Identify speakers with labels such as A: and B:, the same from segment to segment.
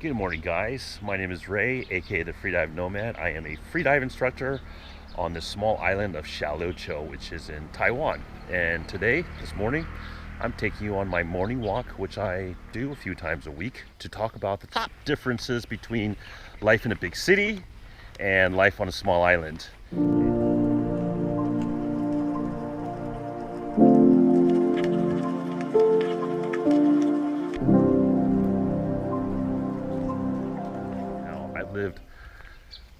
A: Good morning, guys. My name is Ray, aka the Freedive Nomad. I am a freedive instructor on the small island of Xiaoluqiu, which is in Taiwan. And today, this morning, I'm taking you on my morning walk, which I do a few times a week, to talk about the top differences between life in a big city and life on a small island. I've lived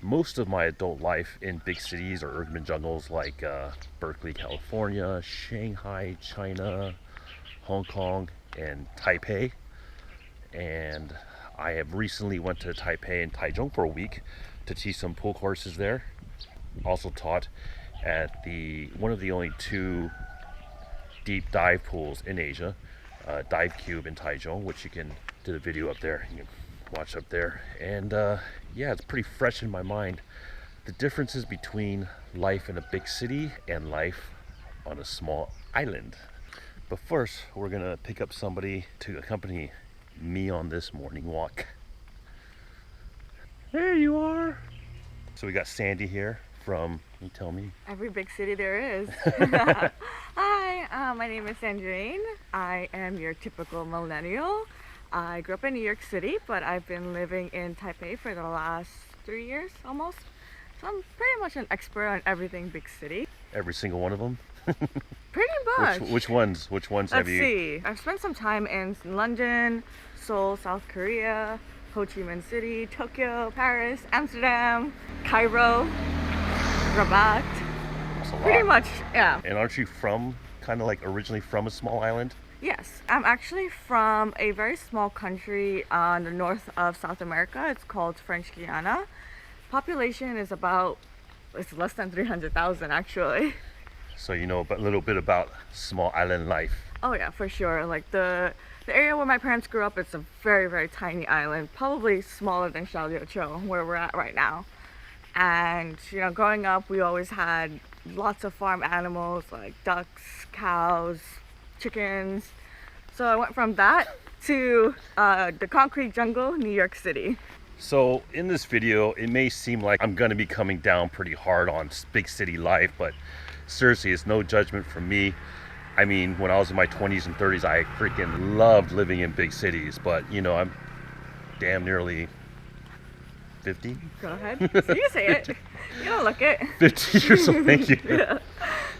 A: most of my adult life in big cities or urban jungles like Berkeley, California, Shanghai, China, Hong Kong, and Taipei. And I have recently went to Taipei and Taichung for a week to teach some pool courses there. Also taught at one of the only two deep dive pools in Asia, Dive Cube in Taichung, which you can do the video up there. You can watch up there. And yeah, it's pretty fresh in my mind. The differences between life in a big city and life on a small island. But first, we're gonna pick up somebody to accompany me on this morning walk. There you are. So we got Sandy here from, you tell me.
B: Every big city there is. Hi, my name is Sandrine. I am your typical millennial. I grew up in New York City, but I've been living in Taipei for the last 3 years almost. So I'm pretty much an expert on everything big city.
A: Every single one of them?
B: Pretty much.
A: Which ones have you?
B: Let's see. I've spent some time in London, Seoul, South Korea, Ho Chi Minh City, Tokyo, Paris, Amsterdam, Cairo, Rabat.
A: That's a lot.
B: Pretty much, yeah.
A: And aren't you kind of like originally from a small island?
B: Yes, I'm actually from a very small country on the north of South America. It's called French Guiana. Population is it's less than 300,000 actually.
A: So you know a little bit about small island life.
B: Oh yeah, for sure. Like the area where my parents grew up, it's a very, very tiny island, probably smaller than Xiaoluqiu, where we're at right now. And you know, growing up, we always had lots of farm animals like ducks, cows, chickens. So I went from that to the concrete jungle, New York City.
A: So in this video, it may seem like I'm gonna be coming down pretty hard on big city life, but seriously, it's no judgment from me. I mean, when I was in my 20s and 30s, I freaking loved living in big cities, but you know, I'm damn nearly 50.
B: Go ahead. So you say it. You don't look it.
A: 50 years old, thank you.
B: Yeah.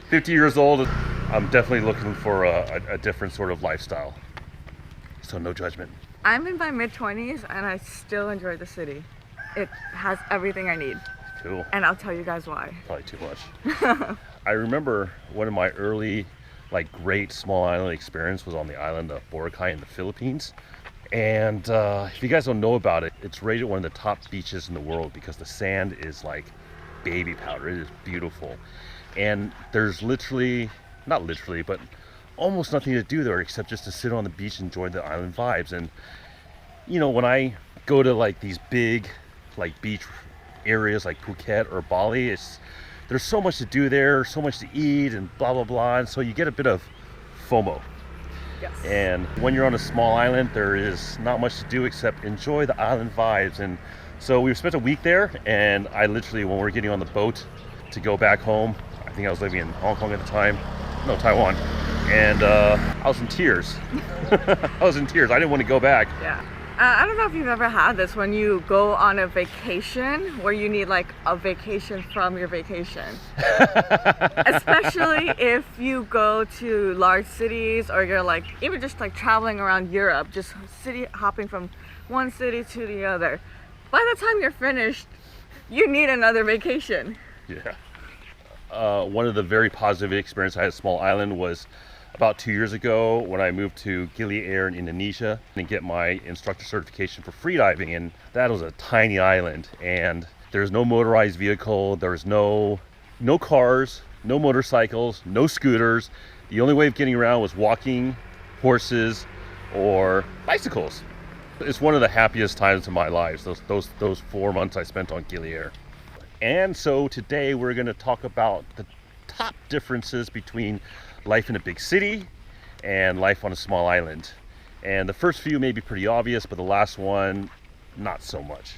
A: 50 years old, I'm definitely looking for a different sort of lifestyle. So no judgment.
B: I'm in my mid-20s and I still enjoy the city. It has everything I need.
A: Cool.
B: And I'll tell you guys why.
A: Probably too much. I remember one of my early, great small island experience was on the island of Boracay in the Philippines. And if you guys don't know about it, it's rated one of the top beaches in the world because the sand is like baby powder. It is beautiful. And there's not literally, but almost nothing to do there except just to sit on the beach and enjoy the island vibes. And you know, when I go to these big beach areas like Phuket or Bali, there's so much to do there, so much to eat and blah blah blah, and so you get a bit of FOMO.
B: Yes.
A: And when you're on a small island, there is not much to do except enjoy the island vibes. And so we spent a week there, and I literally, when we were getting on the boat to go back home, I think I was living in Hong Kong at the time, no, Taiwan, and I was in tears. I was in tears. I didn't want to go back.
B: Yeah. I don't know if you've ever had this when you go on a vacation where you need a vacation from your vacation. Especially if you go to large cities or you're even just traveling around Europe, just city hopping from one city to the other. By the time you're finished, you need another vacation.
A: Yeah. One of the very positive experiences I had at Small Island was about 2 years ago when I moved to Gili Air in Indonesia and get my instructor certification for freediving. And that was a tiny island, and there's no motorized vehicle, there's no cars, no motorcycles, no scooters. The only way of getting around was walking, horses, or bicycles. It's one of the happiest times of my life, those 4 months I spent on Gili Air. And so today we're going to talk about the top differences between life in a big city and life on a small island. And the first few may be pretty obvious, but the last one not so much.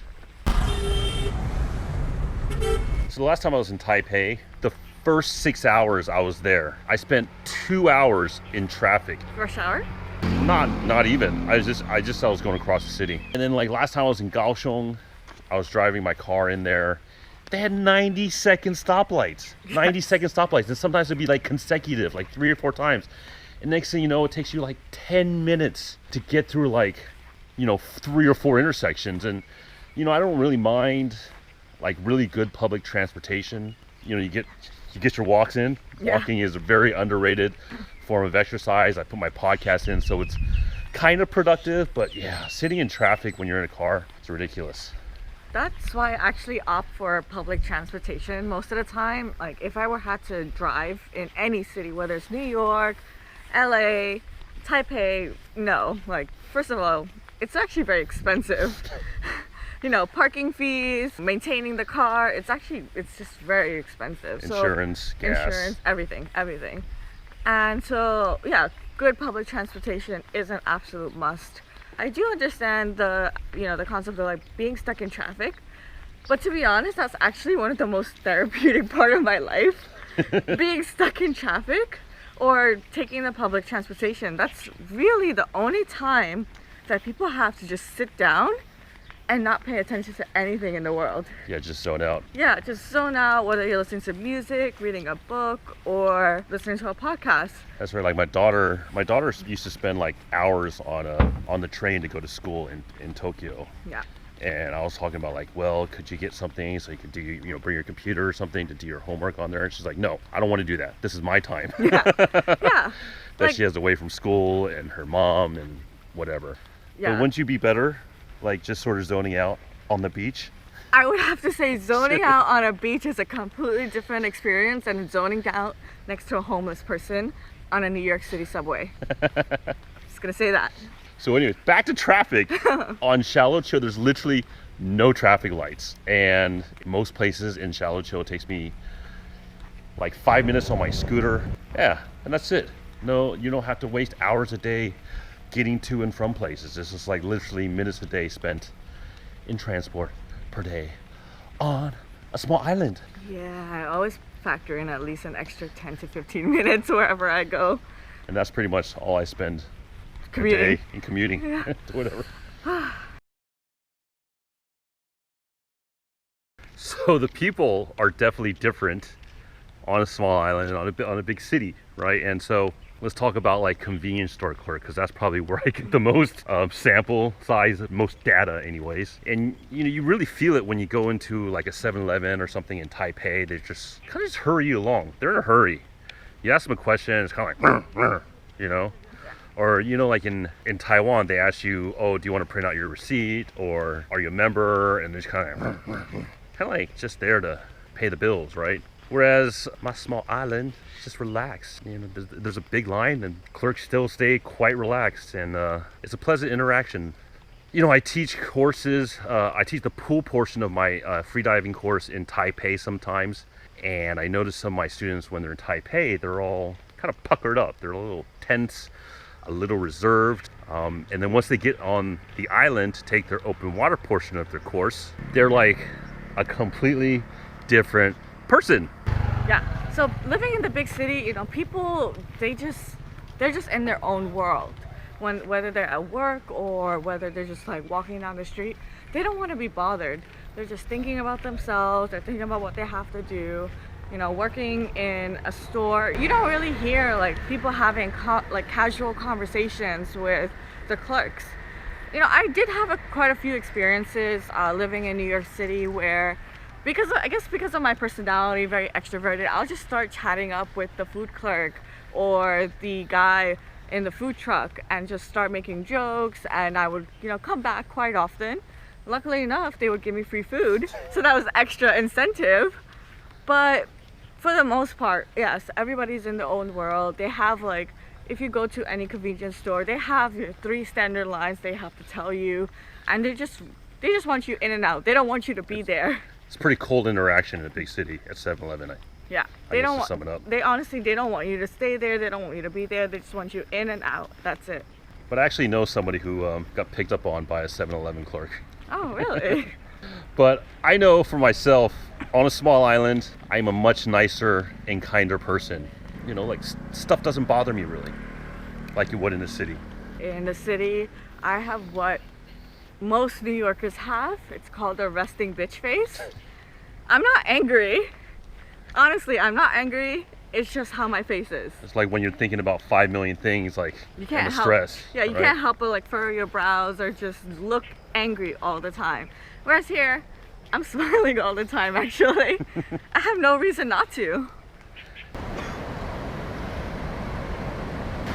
A: So the last time I was in Taipei, the first 6 hours I was there, I spent 2 hours in traffic.
B: Rush hour?
A: Not even. I was going across the city. And then like last time I was in Kaohsiung, I was driving my car in there. They had 90-second stoplights. 90-second stoplights. And sometimes it'd be like consecutive, like 3 or 4 times. And next thing you know, it takes you like 10 minutes to get through like, 3 or 4 intersections. And, I don't really mind like really good public transportation. You get your walks in.
B: Yeah.
A: Walking is a very underrated form of exercise. I put my podcast in, so it's kind of productive. But yeah, sitting in traffic when you're in a car, it's ridiculous.
B: That's why I actually opt for public transportation most of the time. Like if I had to drive in any city, whether it's New York, LA, Taipei, no. Like first of all, it's actually very expensive. Parking fees, maintaining the car, it's just very expensive.
A: Insurance, gas.
B: Insurance, everything. And so, yeah, good public transportation is an absolute must. I do understand the concept of like being stuck in traffic, but to be honest, that's actually one of the most therapeutic part of my life. Being stuck in traffic or taking the public transportation. That's really the only time that people have to just sit down and not pay attention to anything in the world.
A: Yeah, just zone out.
B: Yeah, just zone out, whether you're listening to music, reading a book, or listening to a podcast.
A: That's right. Like my daughter used to spend like hours on the train to go to school in Tokyo.
B: Yeah.
A: And I was talking about like, well, could you get something so you could do, bring your computer or something to do your homework on there? And she's like, no, I don't want to do that. This is my time.
B: Yeah. Yeah.
A: That she has away from school and her mom and whatever.
B: Yeah.
A: But wouldn't you be better, like just sort of zoning out on the beach?
B: I would have to say zoning out on a beach is a completely different experience than zoning out next to a homeless person on a New York City subway. Just gonna say that.
A: So anyways, back to traffic. On Xiaoluqiu, there's literally no traffic lights. And most places in Xiaoluqiu, it takes me like 5 minutes on my scooter. Yeah, and that's it. No, you don't have to waste hours a day getting to and from places. It's just like literally minutes a day spent in transport per day on a small island.
B: Yeah, I always factor in at least an extra 10 to 15 minutes wherever I go.
A: And that's pretty much all I spend
B: Commuting.
A: a day in commuting. Yeah. Whatever. So the people are definitely different on a small island and on a big city, right? And so let's talk about like convenience store clerk, because that's probably where I get the most sample size, most data anyways. And you really feel it when you go into like a 7-Eleven or something in Taipei. They just kind of just hurry you along. They're in a hurry. You ask them a question, it's kind of like, Or, like in Taiwan, they ask you, oh, do you want to print out your receipt? Or are you a member? And they're just kind of like just there to pay the bills, right? Whereas my small island, just relax. There's a big line and clerks still stay quite relaxed, and it's a pleasant interaction. I teach courses. I teach the pool portion of my freediving course in Taipei sometimes, and I notice some of my students when they're in Taipei, they're all kind of puckered up. They're a little tense, a little reserved. And then once they get on the island to take their open water portion of their course, they're like a completely different person.
B: Yeah, so living in the big city, people, they're just in their own world. Whether they're at work or whether they're just like walking down the street, they don't want to be bothered. They're just thinking about themselves, they're thinking about what they have to do. Working in a store, you don't really hear like people having casual conversations with the clerks. I did have quite a few experiences living in New York City where, because of my personality, very extroverted, I'll just start chatting up with the food clerk or the guy in the food truck and just start making jokes, and I would come back quite often. Luckily enough, they would give me free food, so that was extra incentive. But for the most part, yes, everybody's in their own world. They have if you go to any convenience store, they have your 3 standard lines they have to tell you, and they just want you in and out. They don't want you to be there.
A: It's pretty cold interaction in a big city at 7-Eleven.
B: Yeah,
A: they don't sum it up.
B: They honestly, they don't want you to stay there. They don't want you to be there. They just want you in and out. That's it.
A: But I actually know somebody who got picked up on by a 7-Eleven clerk.
B: Oh, really?
A: But I know for myself, on a small island, I'm a much nicer and kinder person. You know, like stuff doesn't bother me really, like it would in the city.
B: In the city, I have what most New Yorkers have. It's called a resting bitch face. I'm not angry. Honestly, I'm not angry. It's just how my face is.
A: It's like when you're thinking about 5 million things, like
B: You can't
A: and the
B: help.
A: stress.
B: Yeah, you
A: right?
B: can't help but like furrow your brows or just look angry all the time. Whereas here, I'm smiling all the time actually. I have no reason not to.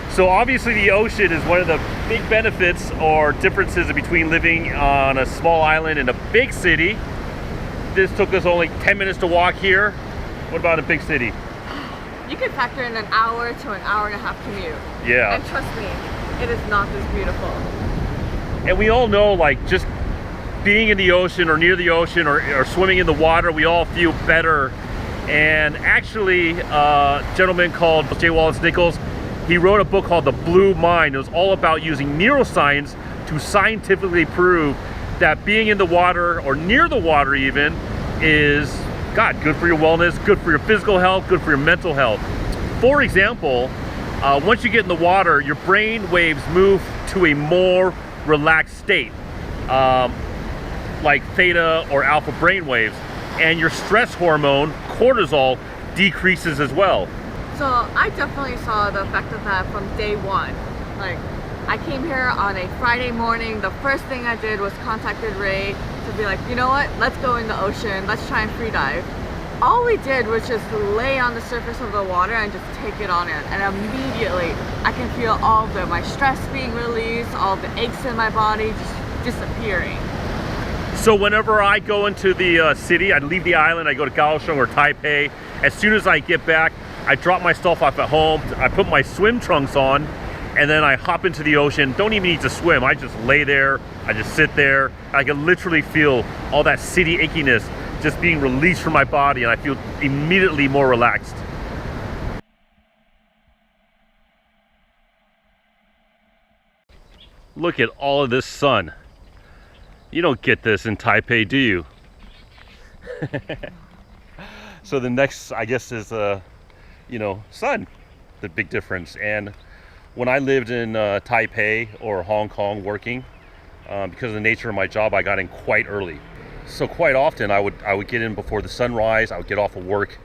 A: So obviously the ocean is one of the big benefits or differences between living on a small island and a big city. This took us only 10 minutes to walk here. What about a big city?
B: You could factor in an hour to an hour and a half commute.
A: Yeah.
B: And trust me, it is not this beautiful.
A: And we all know, like, just being in the ocean or near the ocean or swimming in the water, we all feel better. And actually, a gentleman called J. Wallace Nichols, he wrote a book called The Blue Mind. It was all about using neuroscience to scientifically prove that being in the water or near the water even is, God, good for your wellness, good for your physical health, good for your mental health. For example, once you get in the water, your brain waves move to a more relaxed state, like theta or alpha brain waves, and your stress hormone, cortisol, decreases as well.
B: So I definitely saw the effect of that from day one. Like, I came here on a Friday morning. The first thing I did was contacted Ray to be like, you know what, let's go in the ocean, let's try and free dive. All we did was just lay on the surface of the water and just take it on in. And immediately I can feel all of my stress being released, all the aches in my body just disappearing.
A: So whenever I go into the city, I leave the island, I go to Kaohsiung or Taipei. As soon as I get back, I drop my stuff off at home, I put my swim trunks on, and then I hop into the ocean. Don't even need to swim, I just lay there, I just sit there. I can literally feel all that city achiness just being released from my body, and I feel immediately more relaxed. Look at all of this sun. You don't get this in Taipei, do you? So the next, I guess, is sun, the big difference. And when I lived in Taipei or Hong Kong working, because of the nature of my job, I got in quite early. So quite often I would get in before the sunrise. I would get off of work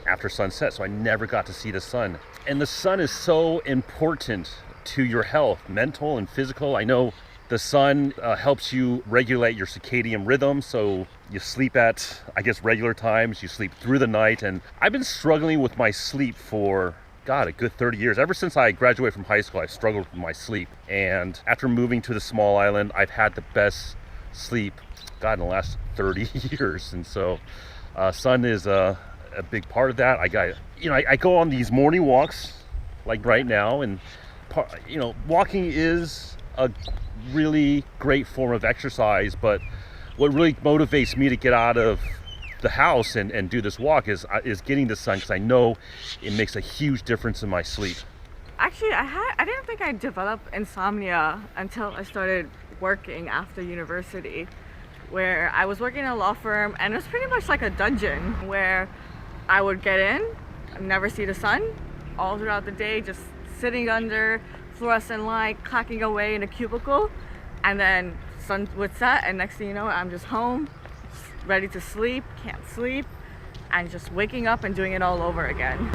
A: after sunset, so I never got to see the sun. And the sun is so important to your health, mental and physical. I know the sun helps you regulate your circadian rhythm, so you sleep at, I guess, regular times, you sleep through the night. And I've been struggling with my sleep for, God, a good 30 years. Ever since I graduated from high school, I've struggled with my sleep. And after moving to the small island, I've had the best sleep, God, in the last 30 years. And so sun is a big part of that. I go on these morning walks, like right now, and walking is a really great form of exercise, but what really motivates me to get out of the house and do this walk is getting the sun, because I know it makes a huge difference in my sleep.
B: Actually, I didn't think I developed insomnia until I started working after university, where I was working in a law firm, and it was pretty much like a dungeon where I would get in, never see the sun all throughout the day, just sitting under fluorescent light, clacking away in a cubicle, and then sun would set, and next thing you know, I'm just home, ready to sleep, can't sleep, and just waking up and doing it all over again.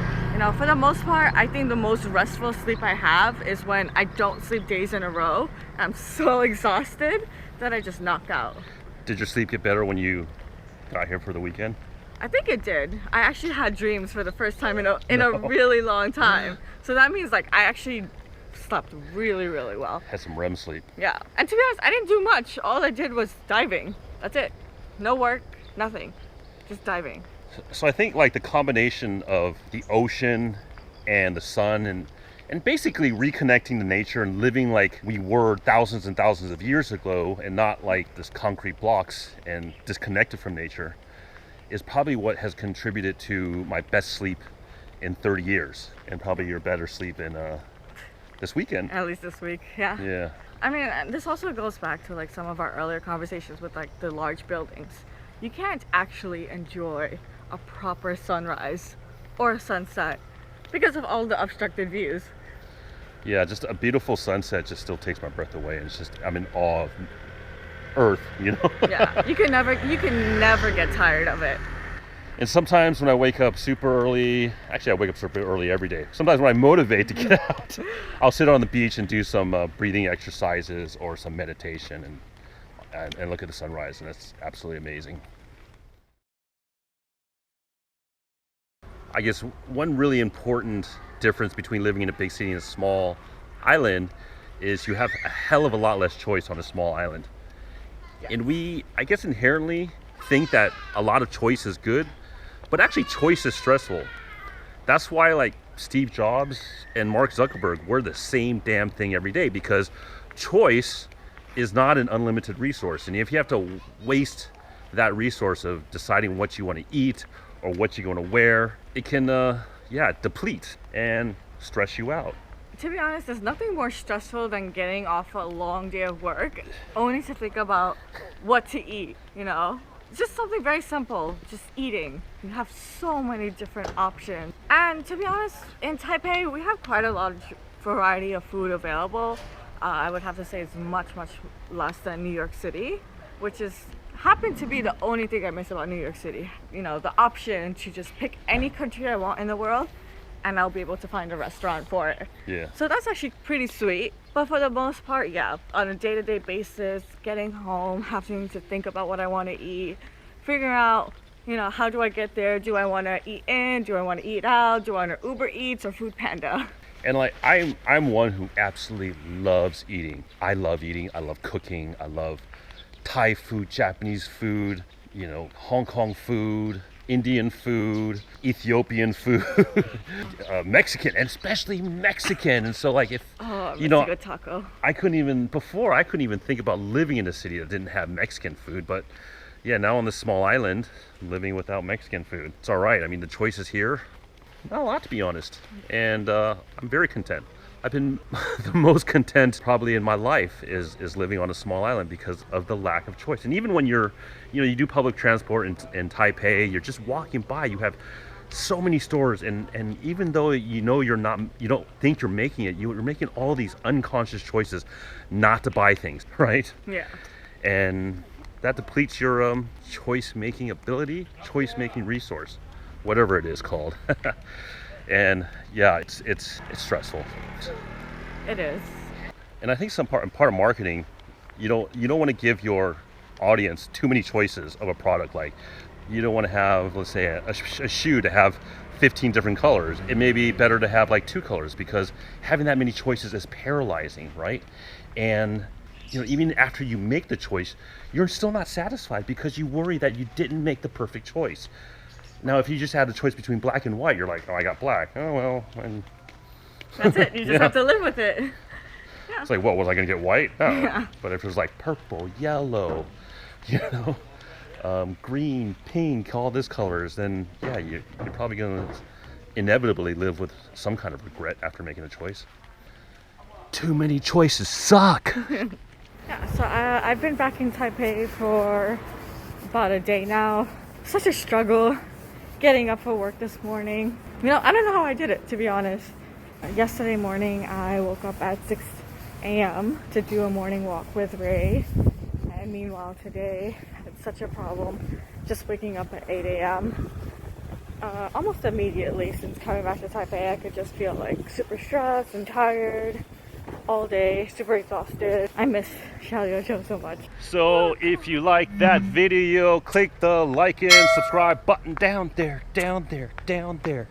B: For the most part, I think the most restful sleep I have is when I don't sleep days in a row. I'm so exhausted that I just knock out.
A: Did your sleep get better when you got here for the weekend?
B: I think it did. I actually had dreams for the first time in a really long time. So that means like I actually slept really, really well.
A: Had some REM sleep.
B: Yeah. And to be honest, I didn't do much. All I did was diving. That's it. No work, nothing. Just diving.
A: So I think like the combination of the ocean and the sun and basically reconnecting to nature and living like we were thousands and thousands of years ago, and not like this concrete blocks and disconnected from nature, is probably what has contributed to my best sleep in 30 years, and probably your better sleep in this weekend.
B: At least this week, yeah.
A: Yeah.
B: I mean, this also goes back to like some of our earlier conversations with like the large buildings. You can't actually enjoy a proper sunrise or a sunset because of all the obstructed views.
A: Yeah, just a beautiful sunset just still takes my breath away, and it's just, I'm in awe of Earth, you know?
B: Yeah, you can never get tired of it.
A: And sometimes when I wake up super early, actually I wake up super early every day. Sometimes when I motivate to get out, I'll sit on the beach and do some breathing exercises or some meditation and look at the sunrise, and it's absolutely amazing. I guess one really important difference between living in a big city and a small island is you have a hell of a lot less choice on a small island. Yes. And we, I guess, inherently think that a lot of choice is good, but actually choice is stressful. That's why like Steve Jobs and Mark Zuckerberg were the same damn thing every day, because choice is not an unlimited resource. And if you have to waste that resource of deciding what you want to eat or what you're going to wear, it can deplete and stress you out.
B: To be honest, there's nothing more stressful than getting off a long day of work only to think about what to eat, you know? Just something very simple, just eating. You have so many different options. And to be honest, in Taipei, we have quite a large variety of food available. I would have to say it's much, much less than New York City, which is happened to be the only thing I miss about New York City. You know, the option to just pick any country I want in the world and I'll be able to find a restaurant for it.
A: Yeah.
B: So that's actually pretty sweet. But for the most part, yeah, on a day-to-day basis, getting home, having to think about what I want to eat, figuring out, you know, how do I get there? Do I want to eat in? Do I want to eat out? Do I want to Uber Eats or Food Panda?
A: And like I'm one who absolutely loves eating. I love eating. I love cooking. I love Thai food, Japanese food, you know, Hong Kong food, Indian food, Ethiopian food, Mexican, and especially Mexican. And so like if, you know,
B: good taco.
A: I couldn't even think about living in a city that didn't have Mexican food. But yeah, now on this small island, living without Mexican food, it's all right. I mean, the choices here, not a lot to be honest. And I'm very content. I've been the most content probably in my life is living on a small island because of the lack of choice. And even when you do public transport in Taipei, you're just walking by, you have so many stores, and even though you don't think you're making it, you're making all these unconscious choices not to buy things, right?
B: Yeah.
A: And that depletes your choice making ability, choice making resource, whatever it is called. And yeah, it's stressful.
B: It is.
A: And I think part of marketing, you don't want to give your audience too many choices of a product. Like, you don't want to have, let's say, a shoe to have 15 different colors. It may be better to have like 2 colors, because having that many choices is paralyzing, right? And you know, even after you make the choice, you're still not satisfied because you worry that you didn't make the perfect choice. Now, if you just had the choice between black and white, you're like, oh, I got black. Oh, well. And
B: that's it. You just have to live with it. Yeah.
A: It's like, what, was I going to get white? No.
B: Yeah.
A: But if it was like purple, yellow, you know, green, pink, all these colors, then, yeah, you're probably going to inevitably live with some kind of regret after making a choice. Too many choices suck.
B: Yeah, so I've been back in Taipei for about a day now. Such a struggle getting up for work this morning. You know, I don't know how I did it, to be honest. Yesterday morning, I woke up at 6 a.m. to do a morning walk with Ray. And meanwhile, today, it's such a problem just waking up at 8 a.m. Almost immediately, since coming back to Taipei, I could just feel like super stressed and tired all day, super exhausted. I miss Xiaoliuqiu so much.
A: So if you like that video, click the like and subscribe button down there, down there, down there.